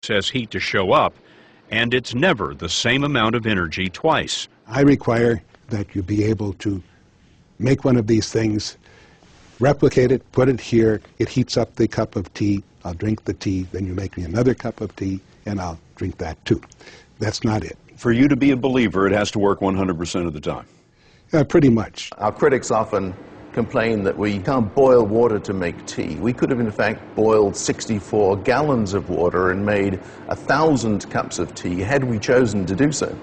excess heat to show up, and it's never the same amount of energy twice. I require that you be able to make one of these things, replicate it, put it here, it heats up the cup of tea, I'll drink the tea, then you make me another cup of tea, and I'll drink that too. That's not it. For you to be a believer, it has to work 100% of the time. Pretty much. Our critics often complain that we can't boil water to make tea. We could have in fact boiled 64 gallons of water and made 1,000 cups of tea had we chosen to do so.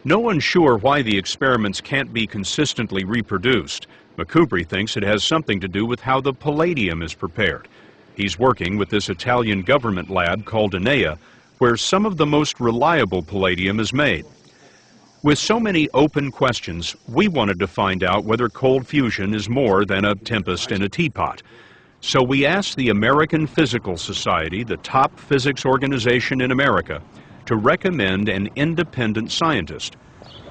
No one's sure why the experiments can't be consistently reproduced. McKubre thinks it has something to do with how the palladium is prepared. He's working with this Italian government lab called Enea, where some of the most reliable palladium is made. With so many open questions, we wanted to find out whether cold fusion is more than a tempest in a teapot. So we asked the American Physical Society, the top physics organization in America, to recommend an independent scientist.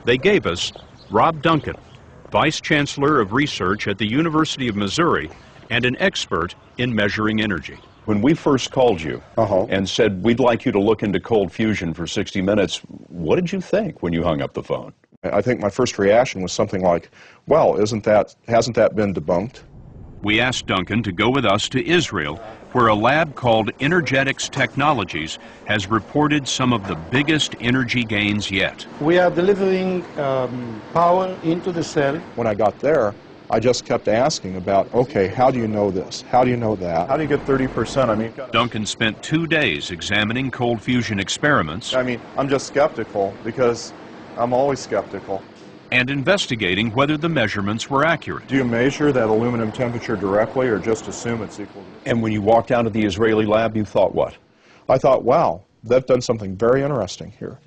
They gave us Rob Duncan, Vice Chancellor of Research at the University of Missouri and an expert in measuring energy. When we first called you and said, we'd like you to look into cold fusion for 60 minutes, what did you think when you hung up the phone? I think my first reaction was something like, well, hasn't that been debunked? We asked Duncan to go with us to Israel, where a lab called Energetics Technologies has reported some of the biggest energy gains yet. We are delivering power into the cell. When I got there, I just kept asking about, okay, how do you know this? How do you know that? How do you get 30%? I mean, Duncan spent 2 days examining cold fusion experiments. I'm just skeptical because I'm always skeptical. And investigating whether the measurements were accurate. Do you measure that aluminum temperature directly or just assume it's equal to... And when you walked out of the Israeli lab, you thought what? I thought, wow, they've done something very interesting here.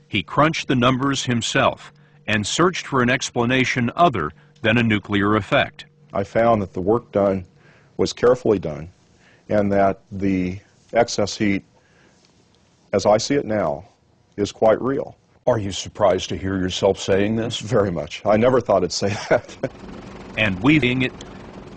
He crunched the numbers himself and searched for an explanation other than a nuclear effect. I found that the work done was carefully done and that the excess heat, as I see it now, is quite real. Are you surprised to hear yourself saying this? Very much. I never thought I'd say that. And weaving it,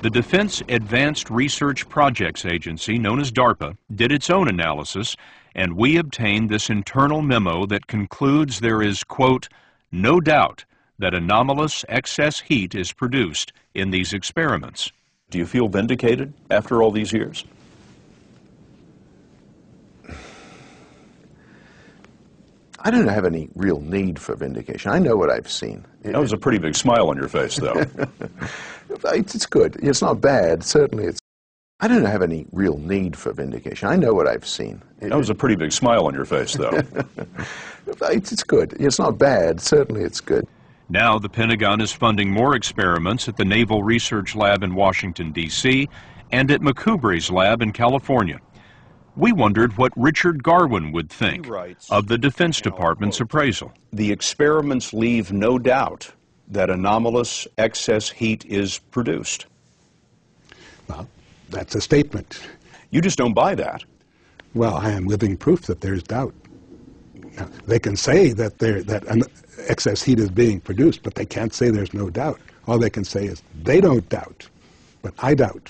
the Defense Advanced Research Projects Agency, known as DARPA, did its own analysis, and we obtained this internal memo that concludes there is, quote, no doubt that anomalous excess heat is produced in these experiments. Do you feel vindicated after all these years? I don't have any real need for vindication. I know what I've seen. That was a pretty big smile on your face, though. It's good. It's not bad. Certainly it's... I don't have any real need for vindication. I know what I've seen. That was a pretty big smile on your face, though. It's good. It's not bad. Certainly it's good. Now the Pentagon is funding more experiments at the Naval Research Lab in Washington, D.C., and at McKubre's lab in California. We wondered what Richard Garwin would think of the Defense Department's appraisal. The experiments leave no doubt that anomalous excess heat is produced. Well, that's a statement. You just don't buy that. Well, I am living proof that there's doubt. Now, they can say that excess heat is being produced, but they can't say there's no doubt. All they can say is they don't doubt, but I doubt.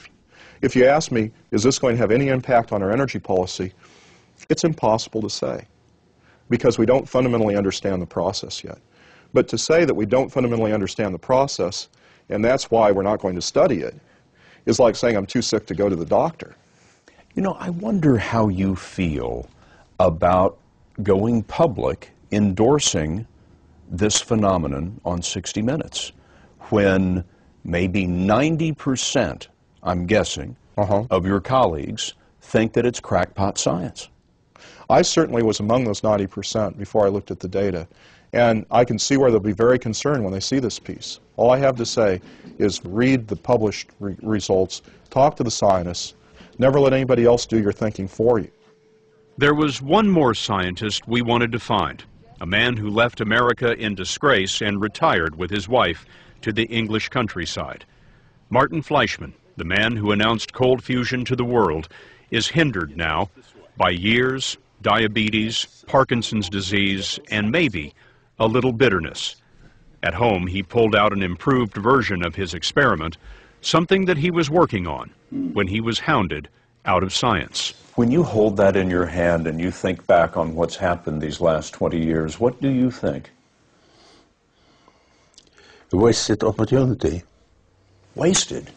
If you ask me, is this going to have any impact on our energy policy, it's impossible to say because we don't fundamentally understand the process yet. But to say that we don't fundamentally understand the process and that's why we're not going to study it is like saying I'm too sick to go to the doctor. You know, I wonder how you feel about going public endorsing this phenomenon on 60 Minutes when maybe 90%, I'm guessing, of your colleagues think that it's crackpot science. I certainly was among those 90% before I looked at the data. And I can see where they'll be very concerned when they see this piece. All I have to say is read the published results, talk to the scientists, never let anybody else do your thinking for you. There was one more scientist we wanted to find, a man who left America in disgrace and retired with his wife to the English countryside. Martin Fleischmann, the man who announced cold fusion to the world, is hindered now by years, diabetes, Parkinson's disease, and maybe a little bitterness. At home, he pulled out an improved version of his experiment, something that he was working on when he was hounded out of science. When you hold that in your hand and you think back on what's happened these last 20 years, what do you think? A wasted opportunity. Wasted?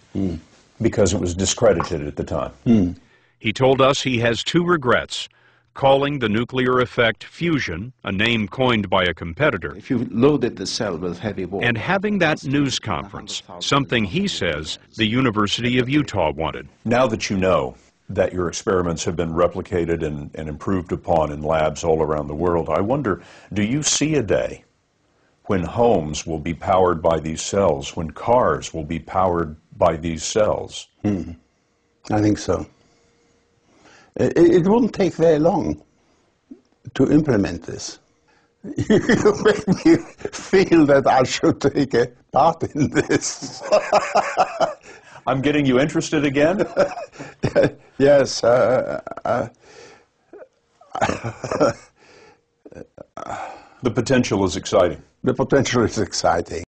Because it was discredited at the time. He told us he has two regrets: calling the nuclear effect fusion, a name coined by a competitor, If you loaded the cell with heavy water... and having that news conference, something he says the University of Utah wanted. Now that you know that your experiments have been replicated and improved upon in labs all around the world, I wonder, do you see a day when homes will be powered by these cells, when cars will be powered by these cells? I think so. It wouldn't take very long to implement this. You make me feel that I should take a part in this. I'm getting you interested again? Yes. The potential is exciting. The potential is exciting.